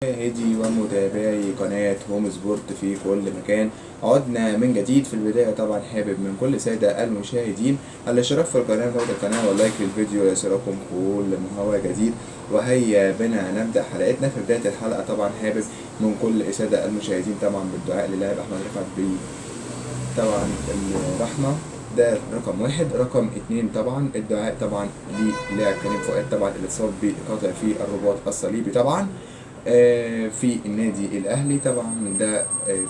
مشاهدي ومتابعي قناة هوم سبورت في كل مكان، عدنا من جديد. في البداية طبعا حابب من كل سادة المشاهدين الاشتراك في القناة وفوت القناة واللايك للفيديو ليصلكم كل ما هو جديد. وهيا بنا نبدأ حلقتنا. في بداية الحلقة طبعا حابب من كل السادة المشاهدين طبعا بالدعاء للاعب أحمد رفعت طبعا الرحمة. ده رقم واحد. رقم اتنين طبعا الدعاء طبعا للاعب كريم فؤاد طبعا اللي اتصاب بقطع في الرباط الصليبي طبعا في النادي الأهلي طبعا. ده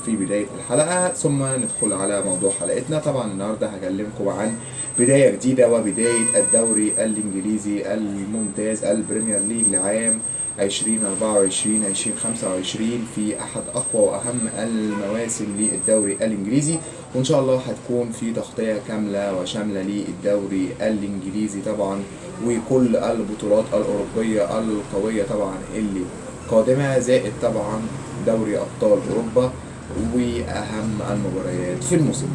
في بداية الحلقة، ثم ندخل على موضوع حلقتنا. طبعا النهاردة هكلمكم عن بداية جديدة وبداية الدوري الإنجليزي الممتاز البريمير ليج لعام 2024 2025 في أحد أقوى وأهم المواسم للدوري الإنجليزي، وإن شاء الله هتكون في تغطية كاملة وشاملة للدوري الإنجليزي طبعا، وكل البطولات الأوروبية القوية طبعا اللي قادمة، زائد طبعا دوري أبطال أوروبا وأهم المباريات في الموسم.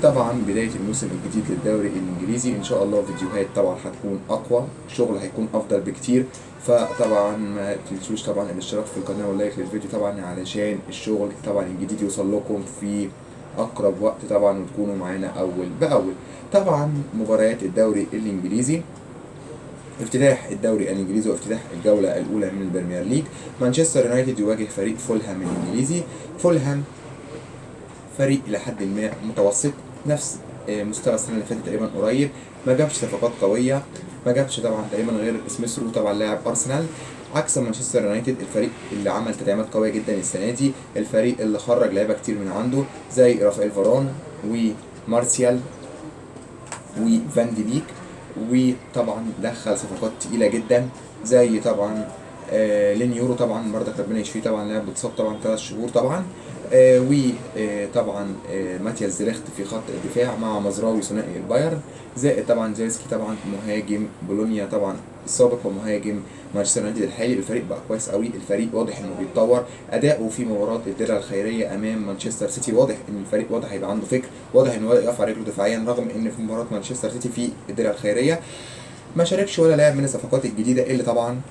طبعا بداية الموسم الجديد للدوري الإنجليزي إن شاء الله فيديوهات طبعا هتكون أقوى، شغل هيكون أفضل بكتير. فطبعا ما تنسوش طبعا الاشتراك في القناة واللايك للفيديو طبعا علشان الشغل طبعا الجديد يوصل لكم في أقرب وقت طبعا، وتكونوا معانا أول بأول. طبعا مباريات الدوري الإنجليزي، افتتاح الدوري الانجليزي وافتتاح الجوله الاولى من البريمير ليج. مانشستر يونايتد يواجه فريق فولهام الانجليزي. فولهام فريق الى حد ما متوسط، نفس مستوى السنه اللي فاتت تقريبا قريب. ما جابش صفقات قويه، ما جابش طبعا تقريبا غير سميث رو طبعا لاعب ارسنال، عكس مانشستر يونايتد الفريق اللي عمل تدعيمات قويه جدا السنه دي، الفريق اللي خرج لعيبه كتير من عنده زي رافائيل فاران ومارسيال وفان دي بيك، وطبعا دخل صفقات تقيله جدا زي طبعا لين يورو طبعا برضك ربنا يشفيه طبعا لاعب اتصاب طبعا 3 شهور طبعا، وطبعا ماتياس زيليخت في خط الدفاع مع مزراوي ثنائي البايرن، زائد طبعا زيرسكي طبعا مهاجم بولونيا طبعا السابق ومهاجم مانشستر يونايتد الحالي. الفريق بقى كويس قوي، الفريق واضح انه بيتطور. اداؤه في مباراه الدرع الخيريه امام مانشستر سيتي واضح ان الفريق واضح هيبقى عنده فكر، واضح انه بدأ يقف على رجله دفاعيا، رغم ان في مباراه مانشستر سيتي في الدرع الخيريه ما شاركش ولا لاعب من الصفقات الجديده اللي طبعا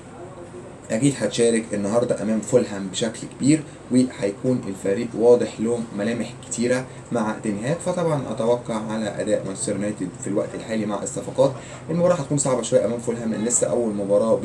اكيد هتشارك النهارده امام فولهام بشكل كبير، وهيكون الفريق واضح له ملامح كتيره مع تنهاج. فطبعا اتوقع على اداء مانشستر يونايتد في الوقت الحالي مع الصفقات. المباراه هتكون صعبه شويه امام فولهام لان لسه اول مباراه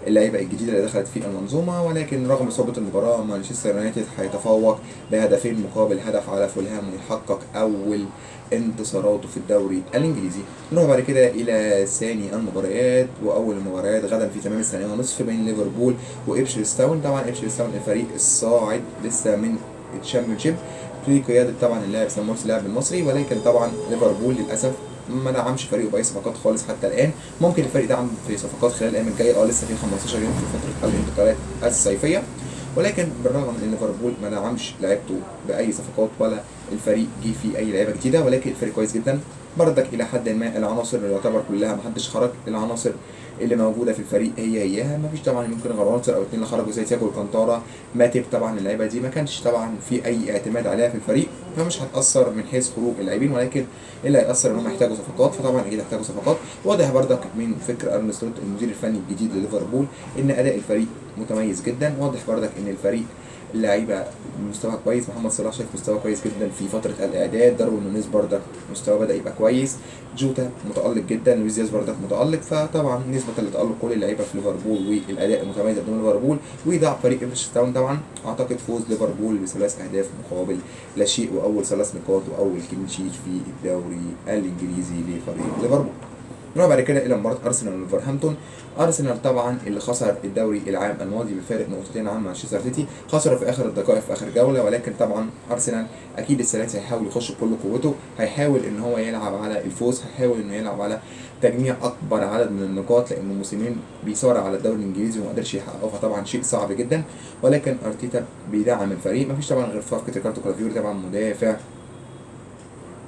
باللعيبه الجديده اللي دخلت في المنظومه، ولكن رغم صعوبه المباراه مانشستر يونايتد هيتفوق بهدفين مقابل هدف على فولهام ويحقق اول انتصاراته في الدوري الانجليزي. نروح بعد كده الى ثاني المباريات، واول المباريات غدا في تمام الثانيه ونصف بين ليفربول وابشريس تاون. طبعا ابشريس تاون الفريق الصاعد لسه من الشامبيونشيب في قياده طبعا اللاعب سام مرسي اللاعب المصري، ولكن طبعا ليفربول للاسف ما دعمش فريقه باي صفقات خالص حتى الان. ممكن الفريق دعم في صفقات خلال الايام الجايه، لسه في 15 يوم في فتره الانتقالات الصيفيه، ولكن بالرغم من ان ليفربول ما دعمش لعيبته باي صفقات ولا الفريق جه فيه اي لعيبه جديده، ولكن الفريق كويس جدا برضك الى حد ما. العناصر اللي يعتبر كلها ما حدش خرج، العناصر اللي موجوده في الفريق هياها، ما فيش طبعا ممكن غير عنصر او اتنين اللي خرجوا زي تياجو الكانتارا ماتيب. طبعا اللعيبه دي ما كانش طبعا في اي اعتماد عليها في الفريق، فمش هتاثر من حيث خروج اللاعبين، ولكن اللي هيأثر ان هم يحتاجوا صفقات. فطبعا اكيد هيحتاجوا صفقات. واضح برضك من فكر ارن سلوت المدير الفني الجديد لليفربول ان اداء الفريق متميز جدا. واضح برضك ان الفريق اللعيبه مستوى كويس، محمد صلاح شايف مستوى كويس جدا في فتره الاعداد، داروين نونيز برضك مستوى بدا يبقى كويس، جوتا متالق جدا، لويس دياز برضك متالق. فطبعا نسبه لتالق كل اللعيبه في ليفربول والاداء المتميز قدام ليفربول وضع فريق ابريتش تاون. طبعا اعتقد فوز ليفربول بثلاث اهداف مقابل لا شيء، واول 3 نقاط واول كلين شيت في الدوري الانجليزي لفريق ليفربول. نروح بعد كده الى مباراه ارسنال وولفرهامبتون. ارسنال طبعا اللي خسر الدوري العام الماضي بفارق نقطتين عن مانشستر سيتي، خسر في اخر الدقائق في اخر جوله، ولكن طبعا ارسنال اكيد السنه دي هيحاول يخش بكل قوته، هيحاول ان هو يلعب على الفوز، هيحاول انه يلعب على تجميع اكبر عدد من النقاط، لانه موسمين بيصارع على الدوري الانجليزي وما قدرش يحققه، فطبعا شيء صعب جدا. ولكن ارتيتا بيدعم الفريق، مفيش طبعا غير صفقه ريكاردو كالافيوري طبعا مدافع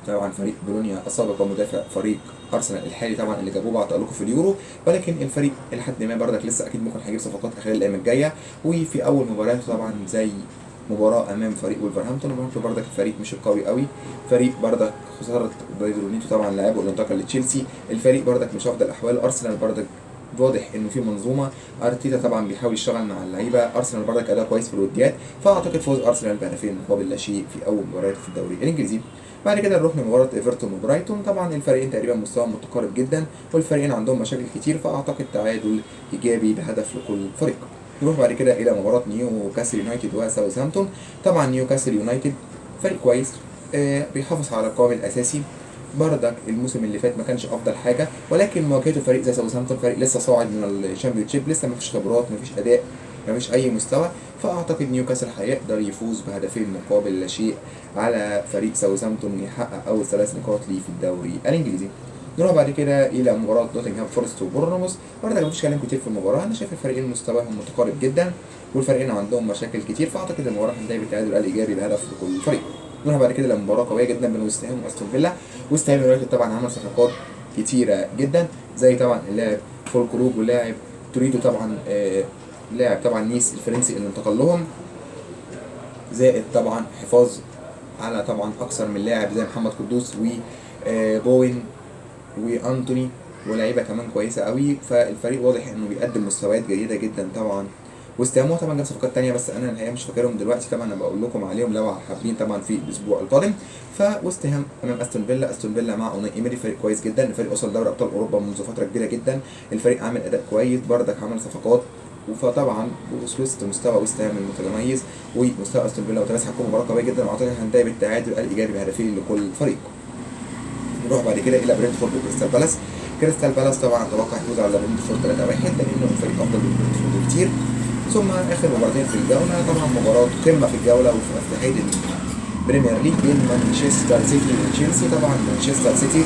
طبعا فريق بولونيا السابق ومدافع فريق ارسنال الحالي طبعا اللي جابوه بعد تألقه في اليورو، ولكن الفريق لحد ما برضك لسه اكيد ممكن هيجيب صفقات خلال الايام الجايه. وفي اول مباراه طبعا زي مباراه امام فريق ولفرهامبتون، ولفرهامبتون برضك الفريق مش قوي قوي، فريق برضك خساره دايدرو نيتو طبعا لاعبه اللي انتقل لتشيلسي، الفريق برضك مش افضل احوال. ارسنال برضك واضح انه في منظومه. ارتيتا طبعا بيحاول يشتغل مع اللعيبه. ارسنال برضك اداء كويس في الوديات، فاعتقد فوز ارسنال بهدفين مقابل لا شيء في اول مباريات في الدوري الانجليزي. بعد كده نروح لمباراه ايفرتون وبرايتون. طبعا الفريقين تقريبا مستوى متقارب جدا، والفريقين عندهم مشاكل كتير، فاعتقد تعادل ايجابي بهدف لكل فريق. نروح بعد كده الى مباراه نيوكاسل يونايتد وساوثهامبتون. طبعا نيوكاسل يونايتد فريق كويس، بيحافظ على القوام الاساسي. بردك الموسم اللي فات ما كانش افضل حاجه، ولكن مواجهته فريق زي ساوثهامبتون فريق لسه صاعد من الشامبيونشيب، لسه ما فيش خبرات، ما فيش اداء، ما فيش اي مستوى. فاعتقد نيوكاسل هيقدر يفوز بهدفين مقابل لا شيء على فريق ساوثهامبتون، يحقق اول 3 نقاط ليه في الدوري الانجليزي. نروح بعد كده الى مباراه نوتنغهام فورست وبورنموث. برضه مفيش كلام كتير في المباراه، انا شايف الفريقين مستواهم متقارب جدا، والفريقين عندهم مشاكل كتير، فاعتقد المباراه هتنتهي بالتعادل الايجابي بهدف لكل فريق. نروح بعد كده لمباراه قويه جدا بين ويست هام واستون فيلا. ويست هام يونايتد طبعا عمل صفقات كتيره جدا، زي طبعا اللاعب فولكروج ولاعب توريدو طبعا، لاعب طبعا نيس الفرنسي اللي انتقل لهم، زائد طبعا حفاظ على طبعا اكثر من لاعب زي محمد قدوس وبوين وانتوني ولاعيبه كمان كويسه قوي. فالفريق واضح انه بيقدم مستويات جيده جدا طبعا. وست هام طبعا جاب صفقات تانية، بس انا الحقيقه مش فاكرهم دلوقتي، طبعا انا بقول لكم عليهم لو حابين طبعا في الاسبوع القادم. فوست هام امام استون فيلا. استون فيلا مع اوناي ايمري فريق كويس جدا، الفريق وصل دوري ابطال اوروبا منذ فتره كبيره جدا، الفريق عامل اداء كويس، بردك عمل صفقات. فطبعا وسط مستوى وست هام المتميز ومستوى استون فيلا وتناسب هتكون مباراه قويه جدا، واعتقد هننتهي بالتعادل الايجابي بهدفين لكل فريق. نروح بعد كده الى برينتفورد وكريستال بالاس. كريستال بالاس طبعا اتوقع يفوز على برينتفورد 3-1 لانه الفريق افضل من برينتفورد بكتير. ثم اخر مباراتين في الجوله طبعا مباراه قمه في الجوله وفي افتتاحيه البريمير ليج بين مانشستر سيتي وتشيلسي. طبعا مانشستر سيتي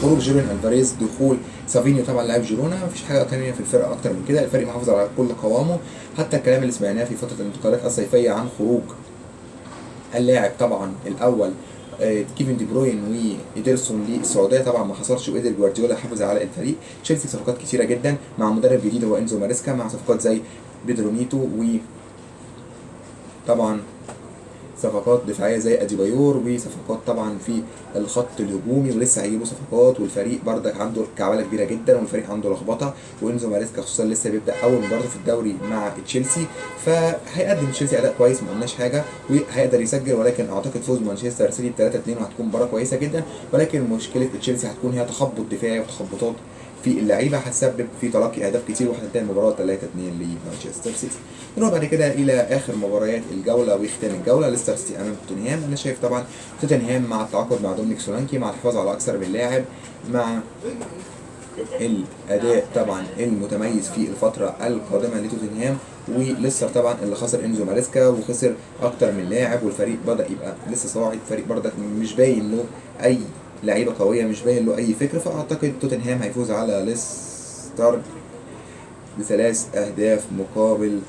خروج جيرين الفاريز، دخول سافينيو طبعا لاعب جيرونا، مفيش حاجه تانية في الفرقه اكتر من كده، الفريق محافظ على كل قوامه. حتى الكلام اللي سمعناه في فتره الانتقالات الصيفيه عن خروج اللاعب طبعا الاول كيفن دي بروين وإيدرسون للسعوديه طبعا ما حصلش، وقدر جوارديولا يحافظ على الفريق. تشيلسي صفقات كتيره جدا مع مدرب جديد هو انزو ماريسكا، مع صفقات زي بيدرو نيتو، وطبعا صفقات دفاعيه زي اديبايور، وصفقات طبعا في الخط الهجومي، ولسه هيجيبوا صفقات، والفريق بردك عنده كعبله كبيره جدا، والفريق عنده لخبطه. وانزو ماريسكا خصوصا لسه بيبدا اول مباراه في الدوري مع تشيلسي، فهيقدم تشيلسي اداء كويس ما قلناش حاجه، وهيقدر يسجل. ولكن اعتقد فوز مانشستر سيتي ب 3-2 وهتكون مباراه كويسه جدا، ولكن مشكله تشيلسي هتكون هي تخبط دفاعي وتخبطات في اللعيبه هتسبب في تلقي اهداف كتير، وهتنتهي المباراه 3-2 لمانشستر سيتي. نروح بعد كده الى اخر مباريات الجوله وختام الجوله. ليستر سيتي امام توتنهام. انا شايف طبعا توتنهام مع التعاقد مع دومينيك سولانكي، مع الحفاظ على اكثر من لاعب، مع الاداء طبعا المتميز في الفتره القادمه لتوتنهام، وليستر طبعا اللي خسر انزو ماريسكا وخسر اكتر من لاعب، والفريق بدا يبقى لسه صاعد، فريق برضك مش باين له اي لعيبه قويه، مش باين له اي فكر. فاعتقد توتنهام هيفوز على ليستر ب3 أهداف مقابل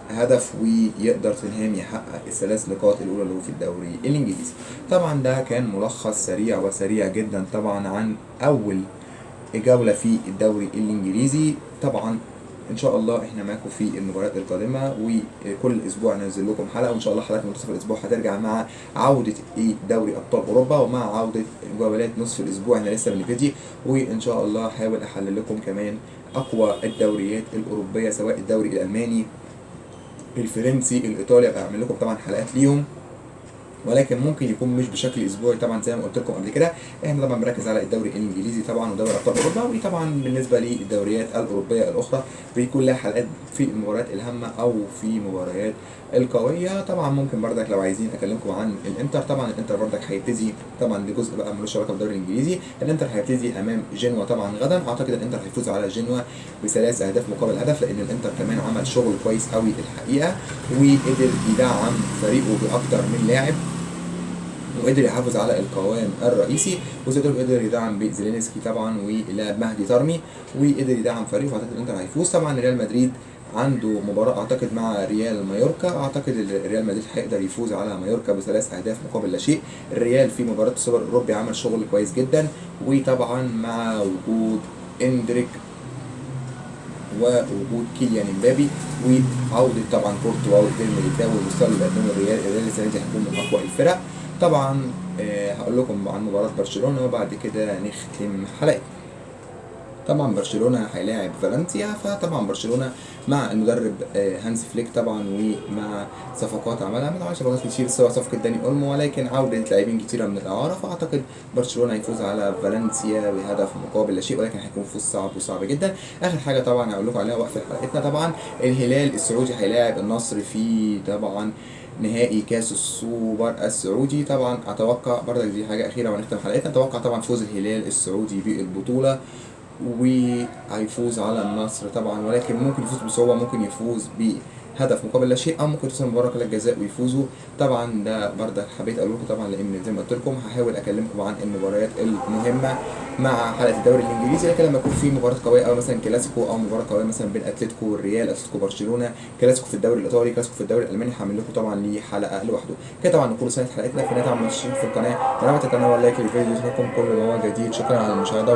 هدف، ويقدر توتنهام يحقق ال3 نقاط الأولى له في الدوري الإنجليزي. طبعا ده كان ملخص سريع وسريع جدا طبعا عن أول جولة في الدوري الإنجليزي. طبعا ان شاء الله احنا معاكم في المباريات القادمه، وكل اسبوع ننزل لكم حلقه، وان شاء الله حلقات منتصف الاسبوع هترجع مع عوده دوري ابطال اوروبا، ومع عوده جولات نصف الاسبوع احنا لسه بنبتدي، وان شاء الله هحاول احلل لكم كمان اقوى الدوريات الاوروبيه، سواء الدوري الالماني الفرنسي الايطالي، اعمل لكم طبعا حلقات ليهم، ولكن ممكن يكون مش بشكل اسبوعي طبعا زي ما قلت لكم قبل كده. احنا طبعا بنركز على الدوري الانجليزي طبعا ودوري ابطال اوروبا، وطبعا بالنسبه للدوريات الاوروبيه الاخرى بيكون لها حلقات في المباريات الهامه او في مباريات القويه. طبعا ممكن بردك لو عايزين اكلمكم عن الانتر، طبعا الانتر بردك هيبتدي، طبعا دي جزء بقى ملوش علاقه بالدوري الانجليزي. الانتر هيبتدي امام جنوا طبعا غدا، اعتقد الانتر هيفوز على جنوا ب3 أهداف مقابل هدف، لان الانتر كمان عمل شغل كويس قوي الحقيقه، وقدر يدعم فريقه باكتر من لاعب، وقدر يحافظ على القوام الرئيسي، وقدر يدعم بزيلينسكي طبعا ولاعب مهدي ترمي، وقدر يدعم فريقه. اعتقد الانتر هيفوز. طبعا ريال مدريد عنده مباراة اعتقد مع ريال مايوركا، اعتقد ريال مدريد هيقدر يفوز على مايوركا ب3 أهداف مقابل لا شيء. الريال في مباراة السوبر الاوروبي عمل شغل كويس جدا، وطبعا مع وجود اندريك ووجود كيليان امبابي وعودة طبعا كورتوا وإيدر ميليتاو والمستوى اللي بيقدمه الريال السنة دي هيكون من أقوى الفرق. طبعا هقول لكم عن مباراة برشلونة وبعد كده نختم حلقتنا. طبعا برشلونه هيلاعب فالنسيا، فطبعا برشلونه مع المدرب هانز فليك طبعا، ومع صفقات عملها، ما عملش صفقات كتير سوى صفقه داني اولمو، ولكن عوده لاعبين كتيره من الاعاره، فاعتقد برشلونه هيفوز على فالنسيا بهدف مقابل لا شيء، ولكن هيكون فوز صعب وصعب جدا. اخر حاجه طبعا هقول لكم عليها وقفه حلقتنا، طبعا الهلال السعودي هيلاعب النصر في طبعا نهائي كاس السوبر السعودي. طبعا اتوقع برضك دي حاجه اخيره ونختم حلقتنا، اتوقع طبعا فوز الهلال السعودي بالبطوله، وهيفوز على النصر طبعا، ولكن ممكن يفوز بصعوبه، ممكن يفوز بهدف مقابل لا شيء، او ممكن توصل مباراه كلها جزاء ويفوزوا. طبعا ده برضه حبيت اقول لكم طبعا، لان زي ما قلت لكم هحاول اكلمكم عن المباريات المهمه مع حلقه الدوري الانجليزي، لكن لما يكون في مباراه قويه او مثلا كلاسيكو، او مباراه قويه مثلا بين اتلتيكو والريال، اتلتيكو برشلونه، كلاسيكو في الدوري الايطالي، كلاسيكو في الدوري الالماني، هعمل لكم طبعا ليه حلقه لوحده. كده طبعا نكون سنه حلقتنا في نهايه عمل في القناه، ونعمل القناه واللايك للفيديو، يوصلكم كل ما هو جديد. شكرا على المشاهده.